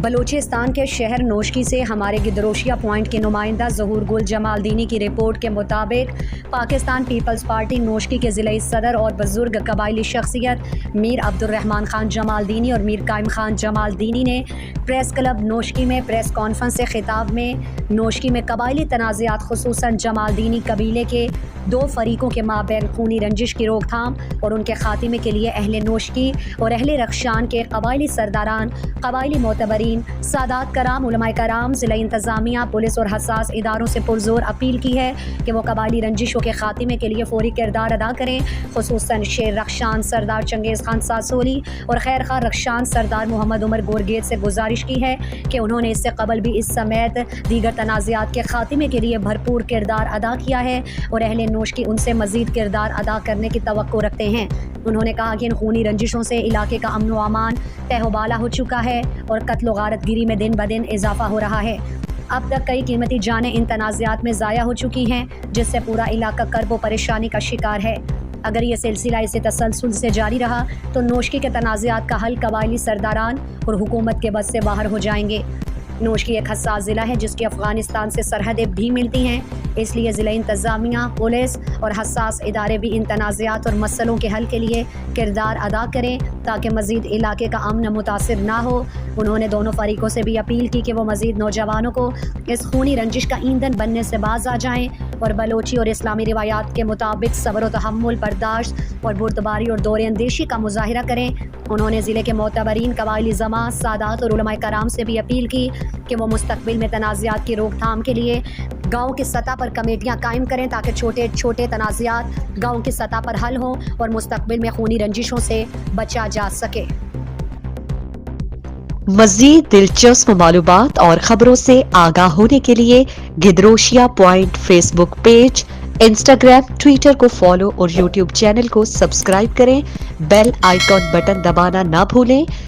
بلوچستان کے شہر نوشکی سے ہمارے گدروشیہ پوائنٹ کے نمائندہ ظہور گل جمال دینی کی رپورٹ کے مطابق پاکستان پیپلز پارٹی نوشکی کے ضلعی صدر اور بزرگ قبائلی شخصیت میر عبد الرحمان خان جمال دینی اور میر قائم خان جمال دینی نے پریس کلب نوشکی میں پریس کانفرنس سے خطاب میں نوشکی میں قبائلی تنازعات خصوصاً جمال دینی قبیلے کے دو فریقوں کے مابین خونی رنجش کی روک تھام اور ان کے خاتمے کے لیے اہل نوشکی اور اہل رخشان کے قبائلی سرداران، قبائلی معتبرین، سادات کرام، علماء کرام، ضلع انتظامیہ، پولیس اور حساس اداروں سے پرزور اپیل کی ہے کہ وہ قبائلی رنجشوں کے خاتمے کے لیے فوری کردار ادا کریں، خصوصاً شیر رخشان سردار چنگیز خان ساسولی اور خیر خواہ رخشان سردار محمد عمر گورگیت سے گزارش کی ہے کہ انہوں نے اس سے قبل بھی اس سمیت دیگر تنازعات کے خاتمے کے لیے بھرپور کردار ادا کیا ہے اور اہل نوشکی ان سے مزید کردار ادا کرنے کی توقع رکھتے ہیں۔ انہوں نے کہا کہ ان خونی رنجشوں سے علاقے کا امن و امان تہ و بالا ہو چکا ہے اور قتل و غارت گیری میں دن بدن اضافہ ہو رہا ہے۔ اب تک کئی قیمتی جانیں ان تنازعات میں ضائع ہو چکی ہیں، جس سے پورا علاقہ کرب و پریشانی کا شکار ہے۔ اگر یہ سلسلہ اسے تسلسل سے جاری رہا تو نوشکی کے تنازعات کا حل قبائلی سرداران اور حکومت کے بس سے باہر ہو جائیں گے۔ نوشکی ایک حساس ضلع ہے جس کی افغانستان سے سرحدیں بھی ملتی ہیں، اس لیے ضلع انتظامیہ، پولیس اور حساس ادارے بھی ان تنازعات اور مسئلوں کے حل کے لیے کردار ادا کریں تاکہ مزید علاقے کا امن متاثر نہ ہو۔ انہوں نے دونوں فریقوں سے بھی اپیل کی کہ وہ مزید نوجوانوں کو اس خونی رنجش کا ایندھن بننے سے باز آ جائیں اور بلوچی اور اسلامی روایات کے مطابق صبر و تحمل، برداشت اور بردباری اور دور اندیشی کا مظاہرہ کریں۔ انہوں نے ضلع کے معتبرین، قبائلی زعماء، سادات اور علماء کرام سے بھی اپیل کی کہ وہ مستقبل میں تنازعات کی روک تھام کے لیے گاؤں کی سطح پر کمیٹیاں قائم کریں تاکہ چھوٹے چھوٹے تنازعات گاؤں کی سطح پر حل ہوں اور مستقبل میں خونی رنجشوں سے بچا جا سکے۔ مزید دلچسپ معلومات اور خبروں سے آگاہ ہونے کے لیے Gedrosia point Facebook page, Instagram, Twitter کو فالو اور یوٹیوب چینل کو سبسکرائب کریں۔ بیل آئیکن بٹن دبانا نہ بھولیں